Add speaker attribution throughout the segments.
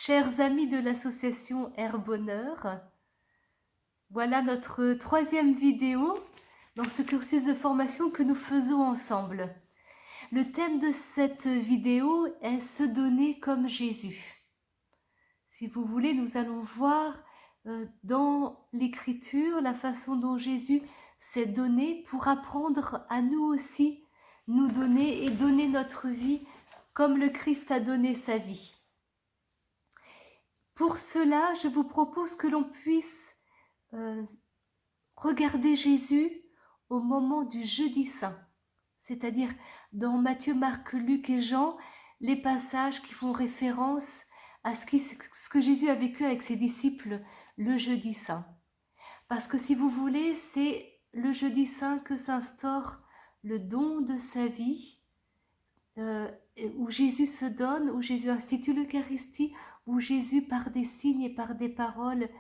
Speaker 1: Chers amis de l'association Air Bonheur, voilà notre troisième vidéo dans ce cursus de formation que nous faisons ensemble. Le thème de cette vidéo est « Se donner comme Jésus ». Si vous voulez, nous allons voir dans l'Écriture la façon dont Jésus s'est donné pour apprendre à nous aussi nous donner et donner notre vie comme le Christ a donné sa vie. Pour cela, je vous propose que l'on puisse regarder Jésus au moment du jeudi saint, c'est-à-dire dans Matthieu, Marc, Luc et Jean, les passages qui font référence à ce que Jésus a vécu avec ses disciples le jeudi saint. Parce que si vous voulez, c'est le jeudi saint que s'instaure le don de sa vie, où Jésus se donne, où Jésus institue l'Eucharistie, où Jésus, par des signes et par des paroles,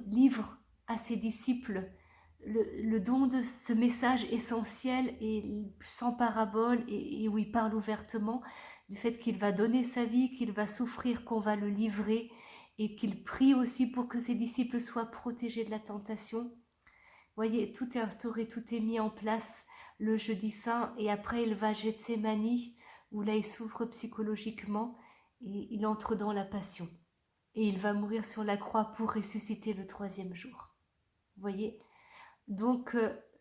Speaker 1: livre à ses disciples le don de ce message essentiel et sans parabole et où il parle ouvertement du fait qu'il va donner sa vie, qu'il va souffrir, qu'on va le livrer et qu'il prie aussi pour que ses disciples soient protégés de la tentation. Vous voyez, tout est instauré, tout est mis en place le jeudi saint et après il va à Gethsémani où là il souffre psychologiquement et il entre dans la passion. Et il va mourir sur la croix pour ressusciter le troisième jour. Vous voyez ? Donc,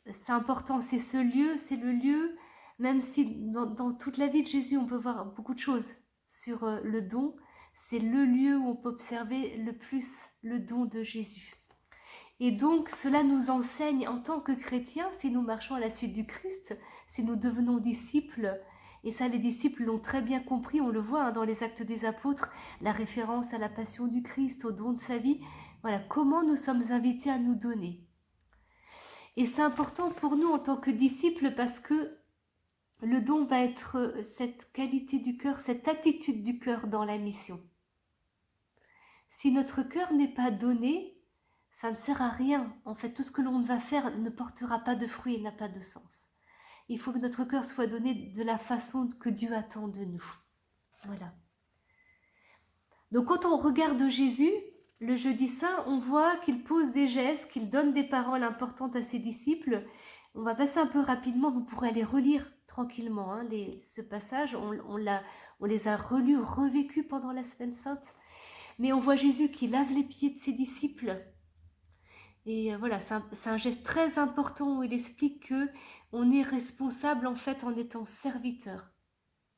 Speaker 1: c'est important, c'est ce lieu, c'est le lieu, même si dans toute la vie de Jésus, on peut voir beaucoup de choses sur le don, c'est le lieu où on peut observer le plus le don de Jésus. Et donc, cela nous enseigne en tant que chrétiens, si nous marchons à la suite du Christ, si nous devenons disciples, et ça les disciples l'ont très bien compris, on le voit dans les Actes des Apôtres, la référence à la passion du Christ, au don de sa vie, voilà, comment nous sommes invités à nous donner. Et c'est important pour nous en tant que disciples parce que le don va être cette qualité du cœur, cette attitude du cœur dans la mission. Si notre cœur n'est pas donné, ça ne sert à rien. En fait, tout ce que l'on va faire ne portera pas de fruits et n'a pas de sens. Il faut que notre cœur soit donné de la façon que Dieu attend de nous. Voilà. Donc quand on regarde Jésus, le jeudi saint, on voit qu'il pose des gestes, qu'il donne des paroles importantes à ses disciples. On va passer un peu rapidement, vous pourrez aller relire tranquillement ce passage. On les a relus, revécus pendant la semaine sainte. Mais on voit Jésus qui lave les pieds de ses disciples. Et voilà, c'est un geste très important où il explique que on est responsable en fait en étant serviteur.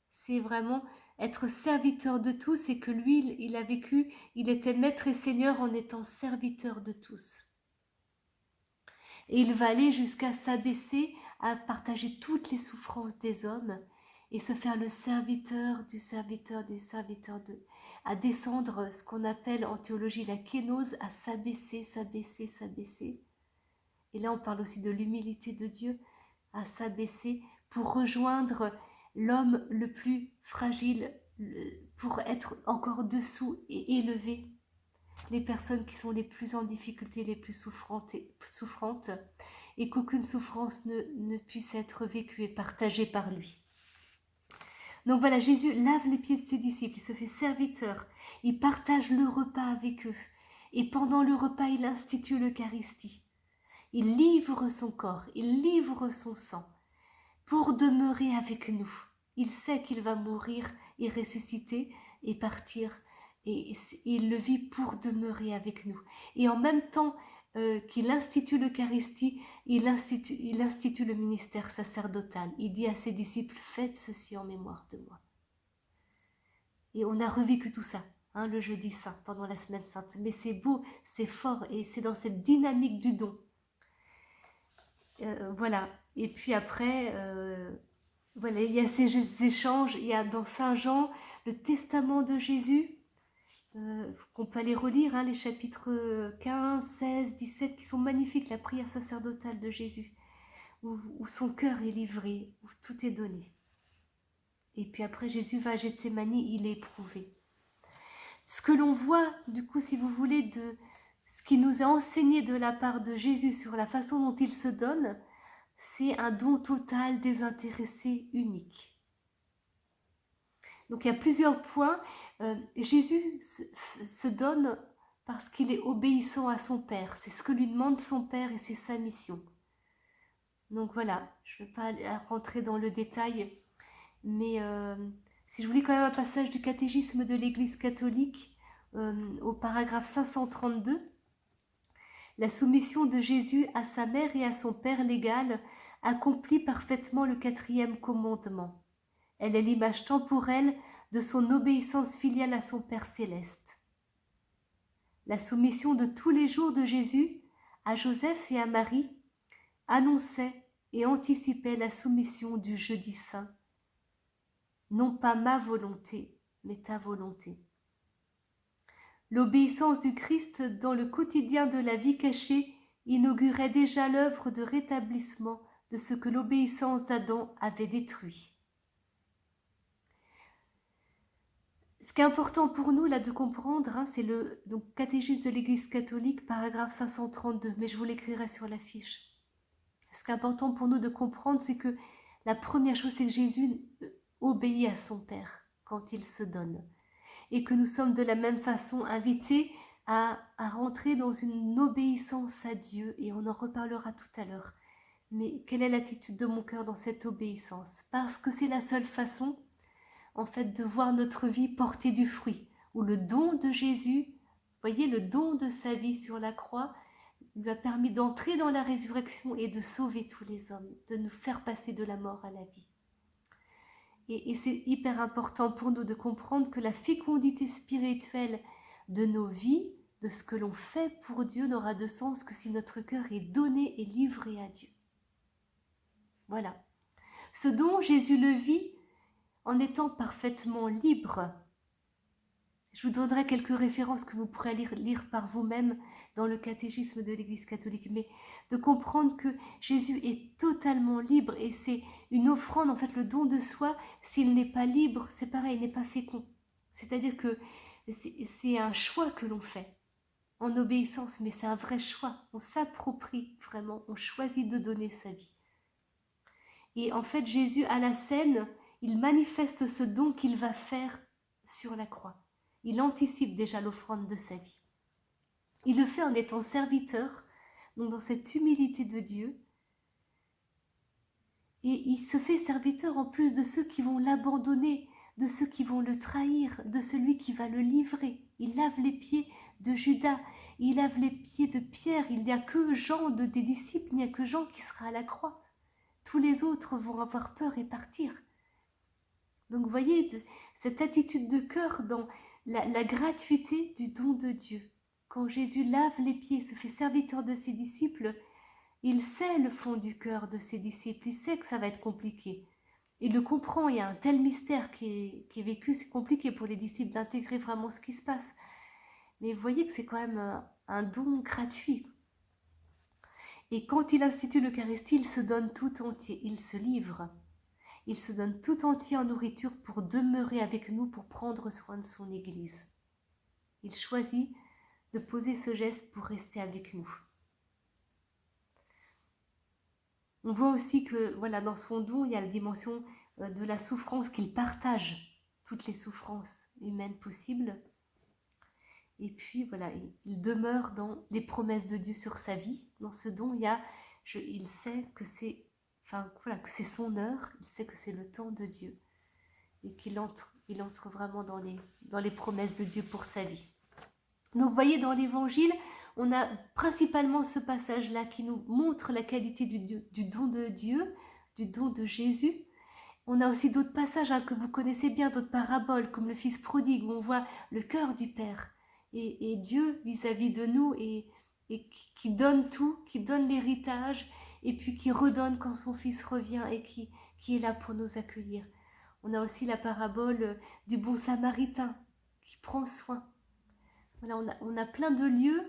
Speaker 1: C'est vraiment être serviteur de tous et que lui, il a vécu, il était maître et seigneur en étant serviteur de tous. Et il va aller jusqu'à s'abaisser à partager toutes les souffrances des hommes et se faire le serviteur du serviteur du serviteur à descendre ce qu'on appelle en théologie la kénose, à s'abaisser, s'abaisser, s'abaisser. Et là on parle aussi de l'humilité de Dieu, à s'abaisser pour rejoindre l'homme le plus fragile, pour être encore dessous et élevé, les personnes qui sont les plus en difficulté, les plus souffrantes, et qu'aucune souffrance ne puisse être vécue et partagée par lui. Donc voilà, Jésus lave les pieds de ses disciples, il se fait serviteur, il partage le repas avec eux, et pendant le repas, il institue l'Eucharistie. Il livre son corps, il livre son sang pour demeurer avec nous. Il sait qu'il va mourir et ressusciter et partir. Et il le vit pour demeurer avec nous. Et en même temps qu'il institue l'Eucharistie, il institue le ministère sacerdotal. Il dit à ses disciples, faites ceci en mémoire de moi. Et on a revécu tout ça, le jeudi saint, pendant la semaine sainte. Mais c'est beau, c'est fort, et c'est dans cette dynamique du don. Voilà. Et puis après, voilà, il y a ces échanges. Il y a dans Saint Jean le testament de Jésus, qu'on peut aller relire, les chapitres 15, 16, 17, qui sont magnifiques, la prière sacerdotale de Jésus, où son cœur est livré, où tout est donné. Et puis après, Jésus va à Gethsémani, il est éprouvé. Ce que l'on voit, du coup, si vous voulez, de ce qui nous est enseigné de la part de Jésus sur la façon dont il se donne, c'est un don total, désintéressé, unique. Donc il y a plusieurs points. Jésus se donne parce qu'il est obéissant à son Père. C'est ce que lui demande son Père et c'est sa mission. Donc voilà, je ne vais pas rentrer dans le détail, mais si je vous lis quand même un passage du catéchisme de l'Église catholique, au paragraphe 532, la soumission de Jésus à sa mère et à son Père légal accomplit parfaitement le 4e commandement. Elle est l'image temporelle de son obéissance filiale à son Père céleste. La soumission de tous les jours de Jésus à Joseph et à Marie annonçait et anticipait la soumission du jeudi saint. Non pas ma volonté, mais ta volonté. L'obéissance du Christ dans le quotidien de la vie cachée inaugurait déjà l'œuvre de rétablissement de ce que l'obéissance d'Adam avait détruit. Ce qui est important pour nous là de comprendre, c'est le catéchisme de l'Église catholique, paragraphe 532, mais je vous l'écrirai sur la fiche. Ce qui est important pour nous de comprendre, c'est que la première chose, c'est que Jésus obéit à son Père quand il se donne. Et que nous sommes de la même façon invités à rentrer dans une obéissance à Dieu, et on en reparlera tout à l'heure. Mais quelle est l'attitude de mon cœur dans cette obéissance? Parce que c'est la seule façon, en fait, de voir notre vie porter du fruit, où le don de Jésus, voyez, le don de sa vie sur la croix, lui a permis d'entrer dans la résurrection et de sauver tous les hommes, de nous faire passer de la mort à la vie. Et c'est hyper important pour nous de comprendre que la fécondité spirituelle de nos vies, de ce que l'on fait pour Dieu, n'aura de sens que si notre cœur est donné et livré à Dieu. Voilà. Ce don, Jésus le vit en étant parfaitement libre. Je vous donnerai quelques références que vous pourrez lire par vous-même dans le catéchisme de l'Église catholique, mais de comprendre que Jésus est totalement libre et c'est une offrande, en fait, le don de soi, s'il n'est pas libre, c'est pareil, il n'est pas fécond. C'est-à-dire que c'est un choix que l'on fait en obéissance, mais c'est un vrai choix. On s'approprie vraiment, on choisit de donner sa vie. Et en fait, Jésus, à la scène, il manifeste ce don qu'il va faire sur la croix. Il anticipe déjà l'offrande de sa vie. Il le fait en étant serviteur, donc dans cette humilité de Dieu. Et il se fait serviteur en plus de ceux qui vont l'abandonner, de ceux qui vont le trahir, de celui qui va le livrer. Il lave les pieds de Judas, il lave les pieds de Pierre. Il n'y a que Jean, des disciples, il n'y a que Jean qui sera à la croix. Tous les autres vont avoir peur et partir. Donc vous voyez, cette attitude de cœur dans la gratuité du don de Dieu. Quand Jésus lave les pieds, se fait serviteur de ses disciples, il sait le fond du cœur de ses disciples, il sait que ça va être compliqué. Il le comprend, il y a un tel mystère qui est vécu, c'est compliqué pour les disciples d'intégrer vraiment ce qui se passe. Mais vous voyez que c'est quand même un don gratuit. Et quand il institue l'Eucharistie, il se donne tout entier, il se livre. Il se donne tout entier en nourriture pour demeurer avec nous, pour prendre soin de son Église. Il choisit de poser ce geste pour rester avec nous. On voit aussi que voilà, dans son don, il y a la dimension de la souffrance, qu'il partage toutes les souffrances humaines possibles. Et puis voilà, il demeure dans les promesses de Dieu sur sa vie. Dans ce don, il sait que c'est son heure, il sait que c'est le temps de Dieu et qu'il entre vraiment dans les promesses de Dieu pour sa vie. Donc vous voyez, dans l'Évangile, on a principalement ce passage-là qui nous montre la qualité du don de Dieu, du don de Jésus. On a aussi d'autres passages que vous connaissez bien, d'autres paraboles, comme le Fils prodigue, où on voit le cœur du Père et Dieu vis-à-vis de nous et qui donne tout, qui donne l'héritage et puis qui redonne quand son Fils revient et qui est là pour nous accueillir. On a aussi la parabole du bon samaritain qui prend soin. Voilà, on a plein de lieux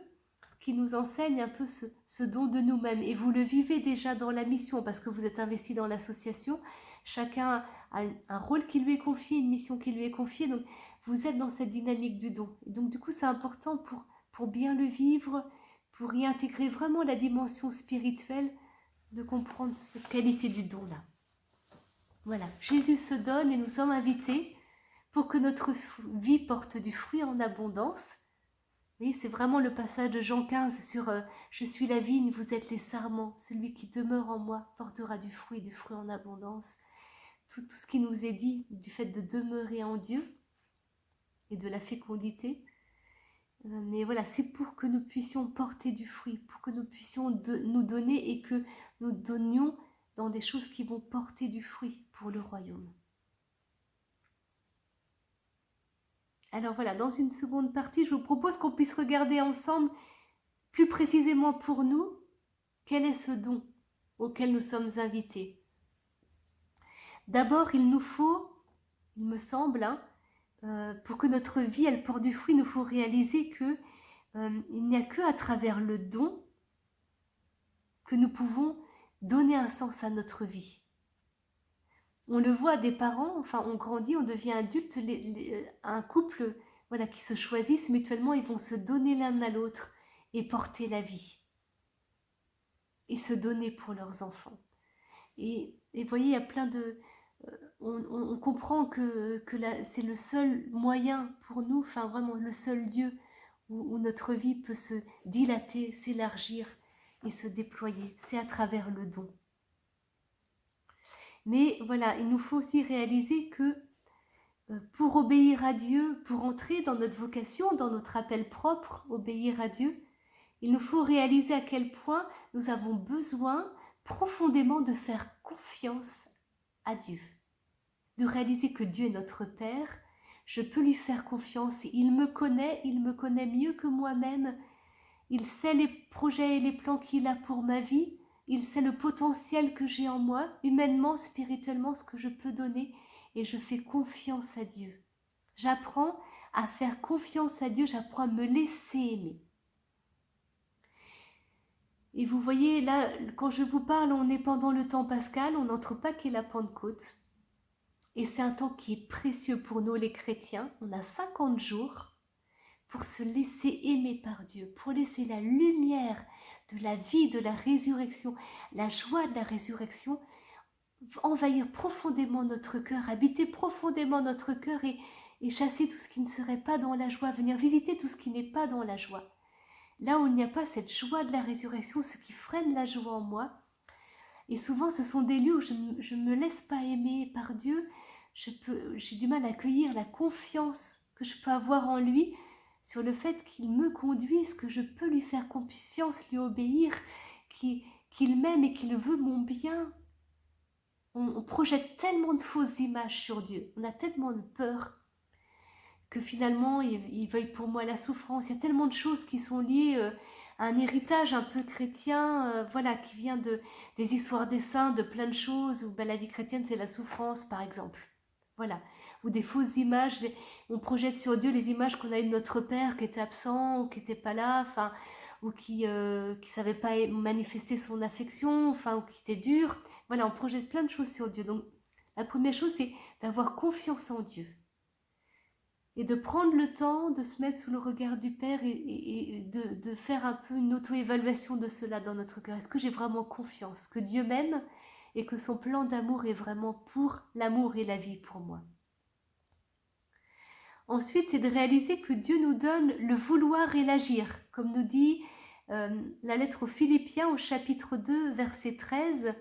Speaker 1: qui nous enseignent un peu ce don de nous-mêmes. Et vous le vivez déjà dans la mission parce que vous êtes investis dans l'association. Chacun a un rôle qui lui est confié, une mission qui lui est confiée. Donc, vous êtes dans cette dynamique du don. Et donc, du coup, c'est important pour bien le vivre, pour y intégrer vraiment la dimension spirituelle, de comprendre cette qualité du don-là. Voilà, Jésus se donne et nous sommes invités pour que notre vie porte du fruit en abondance. Oui, c'est vraiment le passage de Jean 15 sur je suis la vigne, vous êtes les sarments. Celui qui demeure en moi portera du fruit en abondance. Tout ce qui nous est dit du fait de demeurer en Dieu et de la fécondité. Mais voilà, c'est pour que nous puissions porter du fruit, pour que nous puissions nous donner et que nous donnions dans des choses qui vont porter du fruit pour le royaume. Alors voilà, dans une seconde partie, je vous propose qu'on puisse regarder ensemble, plus précisément pour nous, quel est ce don auquel nous sommes invités. D'abord, il nous faut, il me semble, pour que notre vie elle porte du fruit, il nous faut réaliser que il n'y a que à travers le don que nous pouvons donner un sens à notre vie. On le voit des parents, enfin on grandit, on devient adulte, un couple voilà, qui se choisissent mutuellement, ils vont se donner l'un à l'autre et porter la vie. Et se donner pour leurs enfants. Et vous voyez, il y a plein de... on comprend que c'est le seul moyen pour nous, enfin vraiment le seul lieu où notre vie peut se dilater, s'élargir et se déployer. C'est à travers le don. Mais voilà, il nous faut aussi réaliser que pour obéir à Dieu, pour entrer dans notre vocation, dans notre appel propre, obéir à Dieu, il nous faut réaliser à quel point nous avons besoin profondément de faire confiance à Dieu. De réaliser que Dieu est notre Père, je peux lui faire confiance, il me connaît mieux que moi-même, il sait les projets et les plans qu'il a pour ma vie, il sait le potentiel que j'ai en moi, humainement, spirituellement, ce que je peux donner, et je fais confiance à Dieu. J'apprends à faire confiance à Dieu, j'apprends à me laisser aimer. Et vous voyez, là, quand je vous parle, on est pendant le temps pascal, on n'entre pas qu'est la Pentecôte. Et c'est un temps qui est précieux pour nous les chrétiens. On a 50 jours pour se laisser aimer par Dieu, pour laisser la lumière de la vie, de la résurrection, la joie de la résurrection envahir profondément notre cœur, habiter profondément notre cœur et chasser tout ce qui ne serait pas dans la joie, venir visiter tout ce qui n'est pas dans la joie. Là où il n'y a pas cette joie de la résurrection, ce qui freine la joie en moi, et souvent ce sont des lieux où je ne me laisse pas aimer par Dieu, j'ai du mal à accueillir la confiance que je peux avoir en lui, sur le fait qu'il me conduise, que je peux lui faire confiance, lui obéir, qu'il m'aime et qu'il veut mon bien. On projette tellement de fausses images sur Dieu, on a tellement de peur que finalement il veuille pour moi la souffrance. Il y a tellement de choses qui sont liées à un héritage un peu chrétien, voilà, qui vient des histoires des saints, de plein de choses, où la vie chrétienne c'est la souffrance par exemple. Voilà, ou des fausses images, on projette sur Dieu les images qu'on a eu de notre Père qui était absent, ou qui n'était pas là, enfin, ou qui savait pas manifester son affection, enfin, ou qui était dur. Voilà, on projette plein de choses sur Dieu. Donc, la première chose, c'est d'avoir confiance en Dieu. Et de prendre le temps de se mettre sous le regard du Père et de faire un peu une auto-évaluation de cela dans notre cœur. Est-ce que j'ai vraiment confiance que Dieu m'aime et que son plan d'amour est vraiment pour l'amour et la vie pour moi? Ensuite, c'est de réaliser que Dieu nous donne le vouloir et l'agir, comme nous dit la lettre aux Philippiens au chapitre 2, verset 13.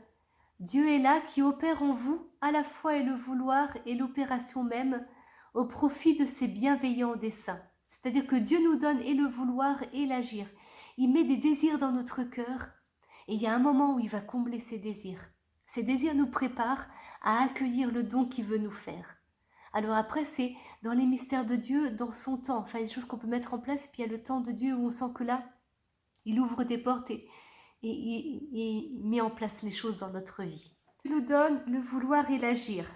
Speaker 1: Dieu est là qui opère en vous à la fois et le vouloir et l'opération même au profit de ses bienveillants desseins. C'est-à-dire que Dieu nous donne et le vouloir et l'agir. Il met des désirs dans notre cœur et il y a un moment où il va combler ces désirs. Ces désirs nous préparent à accueillir le don qu'il veut nous faire. Alors après, c'est dans les mystères de Dieu, dans son temps. Enfin, il y a des choses qu'on peut mettre en place, puis il y a le temps de Dieu où on sent que là, il ouvre des portes et il met en place les choses dans notre vie. Il nous donne le vouloir et l'agir.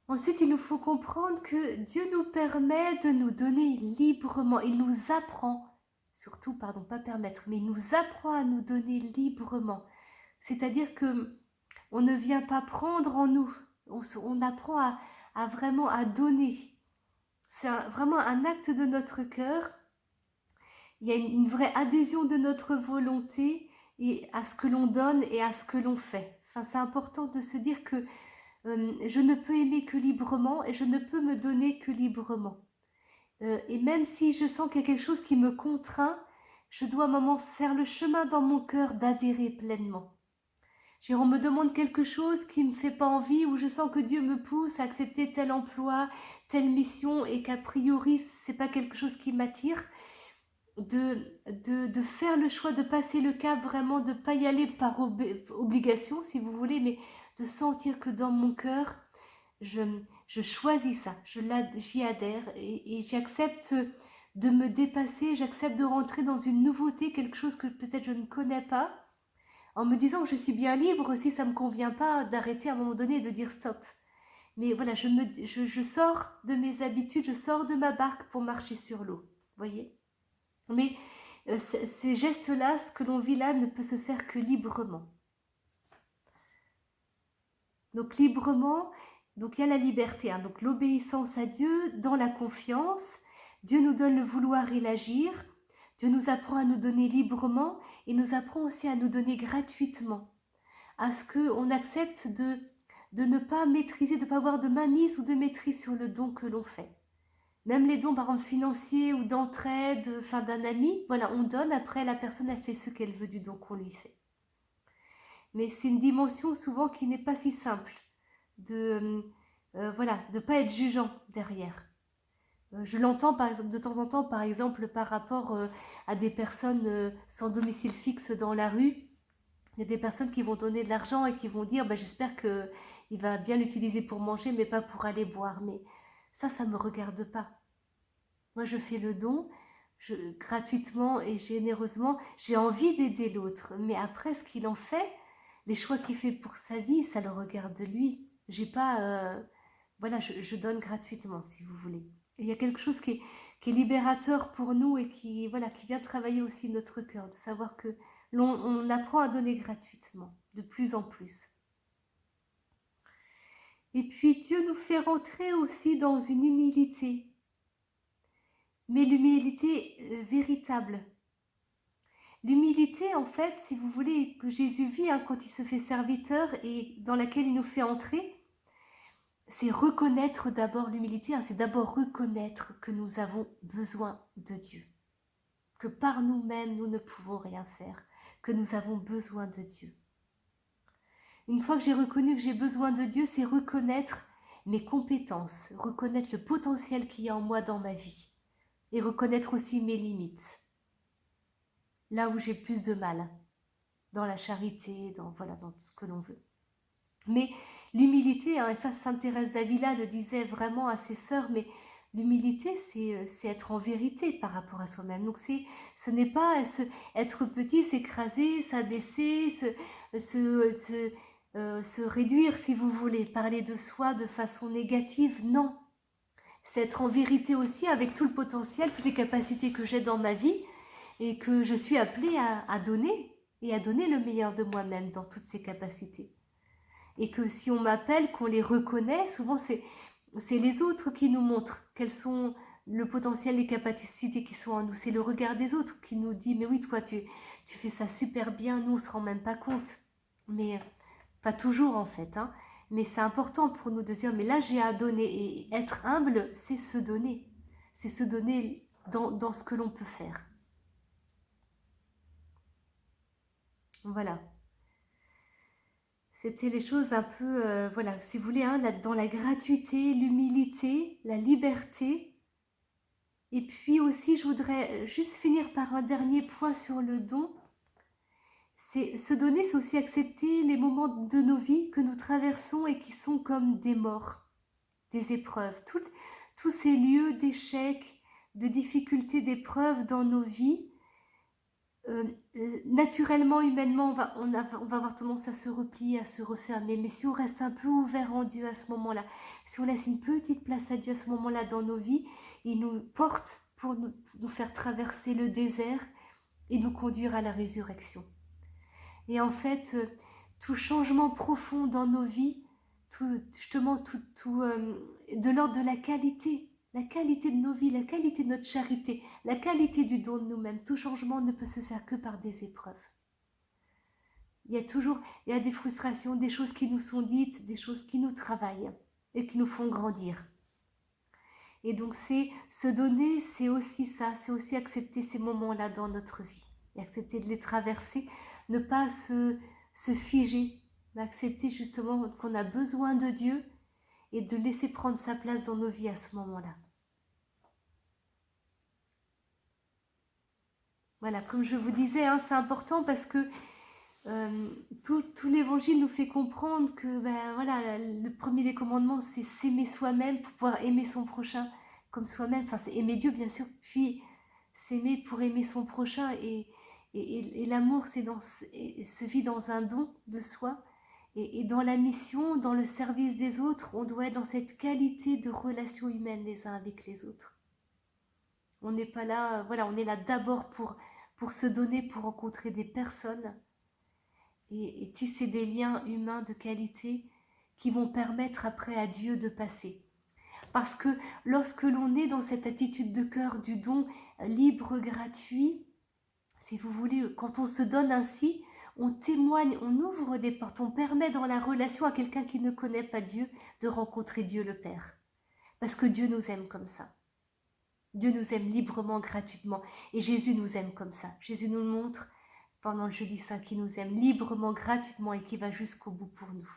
Speaker 1: Ensuite, il nous faut comprendre que Dieu nous permet de nous donner librement. Il nous apprend, surtout, pardon, pas permettre, mais il nous apprend à nous donner librement. C'est-à-dire que on ne vient pas prendre en nous. On apprend à vraiment à donner. C'est vraiment un acte de notre cœur. Il y a une vraie adhésion de notre volonté et à ce que l'on donne et à ce que l'on fait. Enfin, c'est important de se dire que Je ne peux aimer que librement et je ne peux me donner que librement. Et même si je sens qu'il y a quelque chose qui me contraint, je dois à un moment faire le chemin dans mon cœur d'adhérer pleinement. On me demande quelque chose qui me fait pas envie, ou je sens que Dieu me pousse à accepter tel emploi, telle mission, et qu'a priori c'est pas quelque chose qui m'attire, de faire le choix de passer le cap, vraiment de pas y aller par obligation si vous voulez, mais de sentir que dans mon cœur, je, je choisis ça, j'y adhère et j'accepte de me dépasser, j'accepte de rentrer dans une nouveauté, quelque chose que peut-être je ne connais pas, en me disant que je suis bien libre, si ça ne me convient pas, d'arrêter à un moment donné et de dire stop. Mais voilà, je sors de mes habitudes, je sors de ma barque pour marcher sur l'eau, voyez. Mais ces gestes-là, ce que l'on vit là, ne peut se faire que librement. Donc librement, donc il y a la liberté, hein, donc l'obéissance à Dieu dans la confiance. Dieu nous donne le vouloir et l'agir. Dieu nous apprend à nous donner librement et nous apprend aussi à nous donner gratuitement. À ce qu'on accepte de ne pas maîtriser, de ne pas avoir de mainmise ou de maîtrise sur le don que l'on fait. Même les dons, par exemple, financiers ou d'entraide, enfin d'un ami, voilà, on donne, après la personne a fait ce qu'elle veut du don qu'on lui fait. Mais c'est une dimension souvent qui n'est pas si simple, voilà, de ne pas être jugeant derrière. Je l'entends par exemple, de temps en temps, par exemple, par rapport à des personnes sans domicile fixe dans la rue. Il y a des personnes qui vont donner de l'argent et qui vont dire j'espère qu'il va bien l'utiliser pour manger, mais pas pour aller boire. Mais ça ne me regarde pas. Moi, je fais le don gratuitement et généreusement. J'ai envie d'aider l'autre. Mais après, ce qu'il en fait, les choix qu'il fait pour sa vie, ça le regarde lui. J'ai pas... voilà, je donne gratuitement, si vous voulez. Et il y a quelque chose qui est libérateur pour nous et qui vient travailler aussi notre cœur, de savoir que on apprend à donner gratuitement, de plus en plus. Et puis Dieu nous fait rentrer aussi dans une humilité, mais l'humilité véritable. L'humilité, en fait, si vous voulez, que Jésus vit quand il se fait serviteur et dans laquelle il nous fait entrer, c'est reconnaître d'abord l'humilité, c'est d'abord reconnaître que nous avons besoin de Dieu, que par nous-mêmes nous ne pouvons rien faire, que nous avons besoin de Dieu. Une fois que j'ai reconnu que j'ai besoin de Dieu, c'est reconnaître mes compétences, reconnaître le potentiel qu'il y a en moi dans ma vie et reconnaître aussi mes limites. Là où j'ai plus de mal, dans la charité, dans tout ce que l'on veut. Mais l'humilité, et ça Sainte Thérèse d'Avila le disait vraiment à ses sœurs, mais l'humilité c'est être en vérité par rapport à soi-même. Donc ce n'est pas être petit, s'écraser, s'abaisser, se réduire si vous voulez, parler de soi de façon négative, non. C'est être en vérité aussi avec tout le potentiel, toutes les capacités que j'ai dans ma vie et que je suis appelée à donner et à donner le meilleur de moi-même dans toutes ces capacités. Et que si on m'appelle, qu'on les reconnaît, souvent c'est les autres qui nous montrent quels sont le potentiel, les capacités qui sont en nous. C'est le regard des autres qui nous dit mais oui, toi tu fais ça super bien, nous on se rend même pas compte. Mais pas toujours en fait, hein. Mais c'est important pour nous de dire mais là j'ai à donner, et être humble c'est se donner. C'est se donner dans ce que l'on peut faire. Voilà. C'était les choses un peu, si vous voulez, dans la gratuité, l'humilité, la liberté. Et puis aussi, je voudrais juste finir par un dernier point sur le don. C'est se donner, c'est aussi accepter les moments de nos vies que nous traversons et qui sont comme des morts, des épreuves. Tous ces lieux d'échecs, de difficultés, d'épreuves dans nos vies, naturellement, humainement, on va avoir tendance à se replier, à se refermer. Mais si on reste un peu ouvert en Dieu à ce moment-là, si on laisse une petite place à Dieu à ce moment-là dans nos vies, il nous porte pour nous faire traverser le désert et nous conduire à la résurrection. Et en fait, tout changement profond dans nos vies, de l'ordre de la qualité de nos vies, la qualité de notre charité, la qualité du don de nous-mêmes, tout changement ne peut se faire que par des épreuves. il y a des frustrations, des choses qui nous sont dites, des choses qui nous travaillent et qui nous font grandir. Et donc c'est se donner, c'est aussi ça, c'est aussi accepter ces moments-là dans notre vie et accepter de les traverser, ne pas se figer, mais accepter justement qu'on a besoin de Dieu et de laisser prendre sa place dans nos vies à ce moment-là. Voilà, comme je vous disais, hein, c'est important parce que tout l'évangile nous fait comprendre que ben, voilà, le premier des commandements, c'est s'aimer soi-même pour pouvoir aimer son prochain comme soi-même. Enfin, c'est aimer Dieu, bien sûr, puis s'aimer pour aimer son prochain. Et l'amour, se vit dans un don de soi. Et dans la mission, dans le service des autres, on doit être dans cette qualité de relation humaine les uns avec les autres. On n'est pas là, voilà, on est là d'abord pour se donner, pour rencontrer des personnes et tisser des liens humains de qualité qui vont permettre après à Dieu de passer. Parce que lorsque l'on est dans cette attitude de cœur du don libre, gratuit, si vous voulez, quand on se donne ainsi, on témoigne, on ouvre des portes, on permet dans la relation à quelqu'un qui ne connaît pas Dieu de rencontrer Dieu le Père. Parce que Dieu nous aime comme ça. Dieu nous aime librement, gratuitement. Et Jésus nous aime comme ça. Jésus nous montre pendant le jeudi saint qu'il nous aime librement, gratuitement et qui va jusqu'au bout pour nous.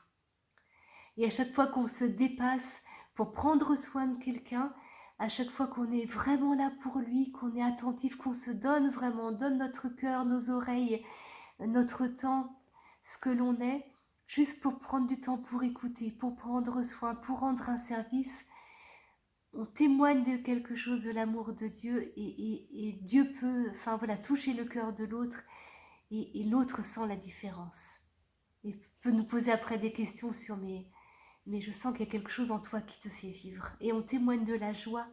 Speaker 1: Et à chaque fois qu'on se dépasse pour prendre soin de quelqu'un, à chaque fois qu'on est vraiment là pour lui, qu'on est attentif, qu'on se donne vraiment, on donne notre cœur, nos oreilles, notre temps, ce que l'on est, juste pour prendre du temps pour écouter, pour prendre soin, pour rendre un service, on témoigne de quelque chose, de l'amour de Dieu et Dieu peut, enfin voilà, toucher le cœur de l'autre et l'autre sent la différence. Et peut nous poser après des questions sur mais je sens qu'il y a quelque chose en toi qui te fait vivre. Et on témoigne de la joie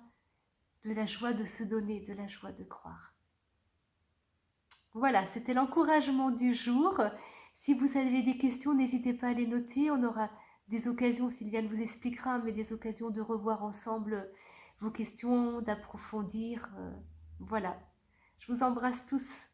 Speaker 1: de se donner, de la joie de croire. Voilà, c'était l'encouragement du jour. Si vous avez des questions, n'hésitez pas à les noter. On aura des occasions, Sylviane vous expliquera, mais des occasions de revoir ensemble vos questions, d'approfondir. Voilà. Je vous embrasse tous.